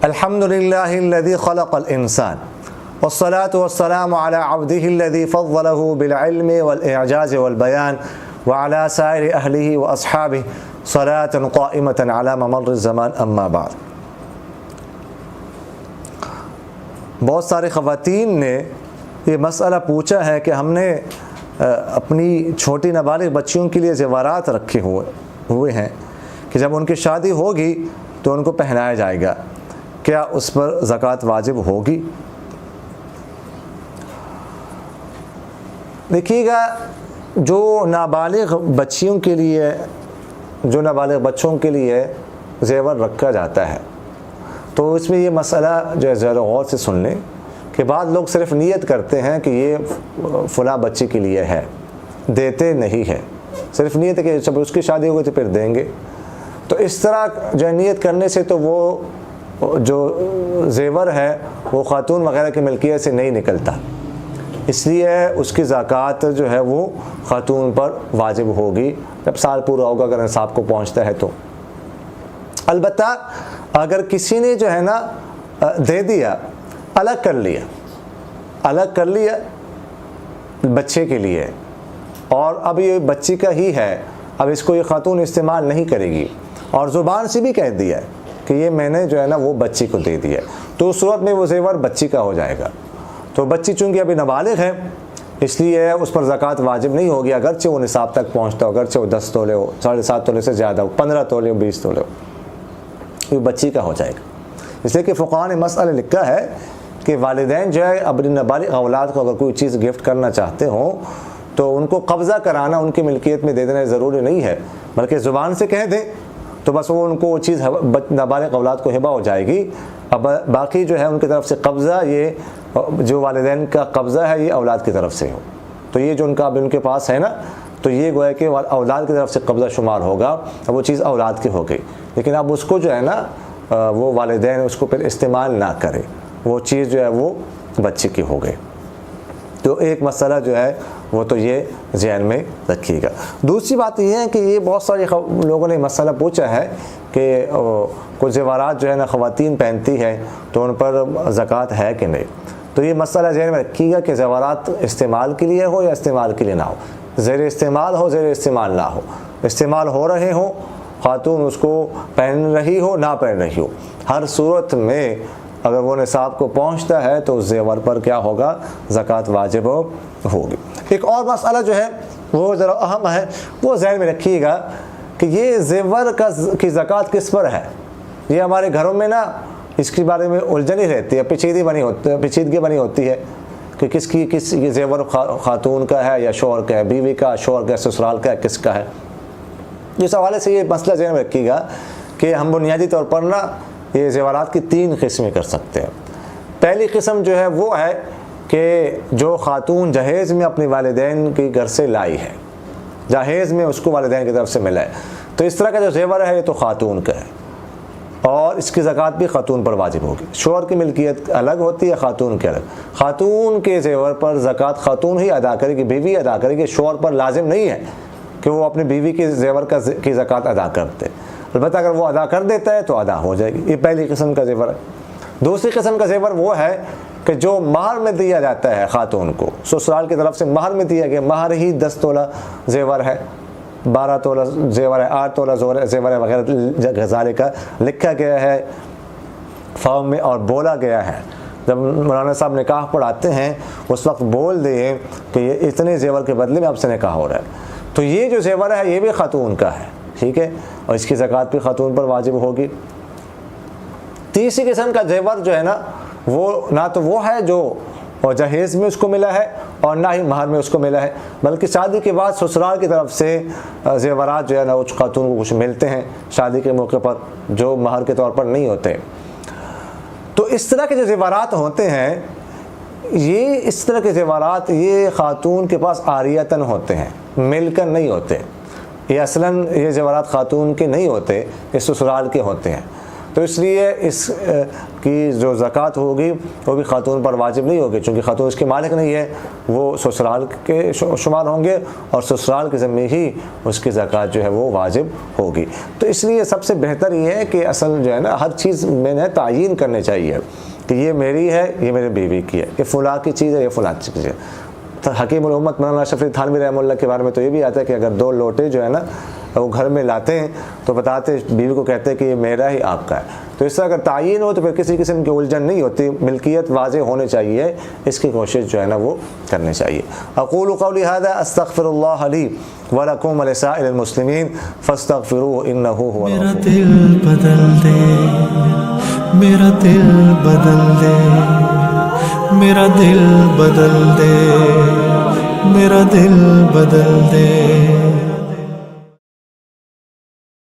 الحمد للہ الذی خلق الانسان والصلاة والسلام على عبده الذي فضله بالعلم والإعجاز والبيان وعلى سائر أهله وأصحابه صلاة قائمة على ممر الزمان أما بعد۔ بہت ساری خواتین نے یہ مسئلہ پوچھا ہے کہ ہم نے اپنی چھوٹی نابالغ بچیوں کے لیے زیورات رکھے ہوئے ہیں کہ جب ان کی شادی ہوگی تو ان کو پہنایا جائے گا، کیا اس پر زکوٰۃ واجب ہوگی؟ دیکھیے گا، جو نابالغ بچیوں کے لیے، جو نابالغ بچوں کے لیے زیور رکھا جاتا ہے تو اس میں یہ مسئلہ جو ہے ذرا غور سے سن لیں کہ بعض لوگ صرف نیت کرتے ہیں کہ یہ فلاں بچی کے لیے ہے، دیتے نہیں ہے، صرف نیت ہے کہ جب اس کی شادی ہوگی تو پھر دیں گے۔ تو اس طرح جو نیت کرنے سے تو وہ جو زیور ہے وہ خاتون وغیرہ کی ملکیت سے نہیں نکلتا، اس لیے اس کی زکوٰۃ جو ہے وہ خاتون پر واجب ہوگی جب سال پورا ہوگا، اگر نصاب کو پہنچتا ہے تو۔ البتہ اگر کسی نے جو ہے نا دے دیا، الگ کر لیا بچے کے لیے، اور اب یہ بچی کا ہی ہے، اب اس کو یہ خاتون استعمال نہیں کرے گی، اور زبان سے بھی کہہ دیا کہ یہ میں نے جو ہے نا وہ بچی کو دے دیا، تو اس صورت میں وہ زیور بچی کا ہو جائے گا۔ تو بچی چونکہ ابھی نابالغ ہے اس لیے اس پر زکوٰۃ واجب نہیں ہوگی، اگرچہ وہ نصاب تک پہنچتا ہو، اگرچہ وہ 10 تولے ہو، 7.5 تولے سے زیادہ ہو، 15 تولے ہو، 20 تولے ہو، یہ بچی کا ہو جائے گا۔ اس لیے کہ فقہاء نے مسئلہ لکھا ہے کہ والدین جو ہے اپنی نابالغ اولاد کو اگر کوئی چیز گفٹ کرنا چاہتے ہوں تو ان کو قبضہ کرانا، ان کی ملکیت میں دے دینا ضروری نہیں ہے، بلکہ زبان سے کہہ دیں تو بس وہ ان کو وہ چیز نابالغ اولاد کو ہبہ ہو جائے گی۔ اب باقی جو ہے ان کی طرف سے قبضہ، یہ جو والدین کا قبضہ ہے یہ اولاد کی طرف سے ہو، تو یہ جو ان کا اب ان کے پاس ہے نا، تو یہ گویا کہ اولاد کی طرف سے قبضہ شمار ہوگا، اب وہ چیز اولاد کی ہو گئی، لیکن اب اس کو جو ہے نا وہ والدین اس کو پھر استعمال نہ کرے، وہ چیز جو ہے وہ بچے کی ہو گئی۔ تو ایک مسئلہ جو ہے وہ تو یہ ذہن میں رکھیے گا۔ دوسری بات یہ ہے کہ یہ بہت سارے لوگوں نے مسئلہ پوچھا ہے کہ کچھ زیورات جو ہے نا خواتین پہنتی ہے تو ان پر زکوٰۃ ہے کہ نہیں۔ تو یہ مسئلہ ذہن میں رکھیے گا کہ زیورات استعمال کے لیے ہو یا استعمال کے لیے نہ ہو، زیر استعمال ہو، زیر استعمال نہ ہو، استعمال ہو رہے ہوں، خاتون اس کو پہن رہی ہو، نہ پہن رہی ہو، ہر صورت میں اگر وہ نصاب کو پہنچتا ہے تو اس زیور پر کیا ہوگا؟ زکوٰۃ واجب ہوگی۔ ایک اور مسئلہ جو ہے وہ ذرا اہم ہے، وہ ذہن میں رکھیے گا کہ یہ زیور کی زکوٰۃ کس پر ہے۔ یہ ہمارے گھروں میں نا اس کے بارے میں الجھن ہی رہتی ہے، پیچیدگی بنی ہوتی ہے کہ کس یہ زیور خاتون کا ہے یا شوہر کا ہے، بیوی کا، شوہر کا، سسرال کا ہے، کس کا ہے۔ اس حوالے سے یہ مسئلہ ذہن میں رکھیے گا کہ ہم بنیادی طور پر نا یہ زیورات کی 3 قسمیں کر سکتے ہیں۔ پہلی قسم جو ہے وہ ہے کہ جو خاتون جہیز میں اپنے والدین کے گھر سے لائی ہے، جہیز میں اس کو والدین کی طرف سے ملا ہے، تو اس طرح کا جو زیور ہے یہ تو خاتون کا ہے، اور اس کی زکوٰۃ بھی خاتون پر واجب ہوگی۔ شوہر کی ملکیت الگ ہوتی ہے، خاتون کی الگ۔ خاتون کے زیور پر زکوٰۃ خاتون ہی ادا کرے گی، بیوی ادا کرے گی، شوہر پر لازم نہیں ہے کہ وہ اپنی بیوی کے زیور کی زکوٰۃ ادا کرتے، البتہ اگر وہ ادا کر دیتا ہے تو ادا ہو جائے گی۔ یہ پہلی قسم کا زیور ہے۔ دوسری قسم کا زیور وہ ہے کہ جو مہر میں دیا جاتا ہے خاتون کو، سسرال کی طرف سے مہر میں دیا گیا، مہر ہی 10 تولہ زیور ہے، 12 تولہ زیور ہے، 8 تولہ زیور ہے وغیرہ، غزالے کا لکھا گیا ہے فارم میں اور بولا گیا ہے۔ جب مولانا صاحب نکاح پڑھاتے ہیں اس وقت بول دیں کہ یہ اتنے زیور کے بدلے میں آپ سے نکاح ہو رہا ہے، تو یہ جو زیور ہے یہ بھی خاتون کا ہے، ٹھیک ہے، اور اس کی زکوٰۃ بھی خاتون پر واجب ہوگی۔ تیسری قسم کا زیور جو ہے نا وہ نہ تو وہ ہے جو جہیز میں اس کو ملا ہے اور نہ ہی مہر میں اس کو ملا ہے، بلکہ شادی کے بعد سسرال کی طرف سے زیورات جو ہے نا اس خاتون کو کچھ ملتے ہیں شادی کے موقع پر جو مہر کے طور پر نہیں ہوتے۔ تو اس طرح کے جو زیورات ہوتے ہیں، یہ اس طرح کے زیورات یہ خاتون کے پاس عاریتاً ہوتے ہیں، مل کر نہیں ہوتے۔ یہ اصلاً یہ زیورات خاتون کے نہیں ہوتے، یہ سسرال کے ہوتے ہیں۔ تو اس لیے اس کی جو زکوٰۃ ہوگی وہ بھی خاتون پر واجب نہیں ہوگی، چونکہ خاتون اس کے مالک نہیں ہے، وہ سسرال کے شمار ہوں گے اور سسرال کے ذمے ہی اس کی زکوٰۃ جو ہے وہ واجب ہوگی۔ تو اس لیے سب سے بہتر یہ ہے کہ اصل جو ہے نا ہر چیز میں نے تعیین کرنے چاہیے کہ یہ میری ہے، یہ میرے بیوی کی ہے، یہ فلاں کی چیز ہے، یہ فلاں کی چیز ہے۔ حکیم الامت مولانا شفیع تھانوی رحمہ اللہ کے بارے میں تو یہ بھی آتا ہے کہ اگر 2 لوٹے جو ہے نا وہ گھر میں لاتے ہیں تو بتاتے بیوی کو کہتے ہیں کہ یہ میرا ہی آپ کا ہے۔ تو اس طرح اگر تعین ہو تو پھر کسی قسم کی الجھن نہیں ہوتی، ملکیت واضح ہونے چاہیے، اس کی کوشش جو ہے نا وہ کرنی چاہیے۔ اقول قولی ھذا استغفر اللہ لی ولکم ولسائر المسلمین فاستغفروہ انہ هو میرا دل بدل دے، میرا دل بدل دے، میرا دل بدل دے، میرا دل بدل دے۔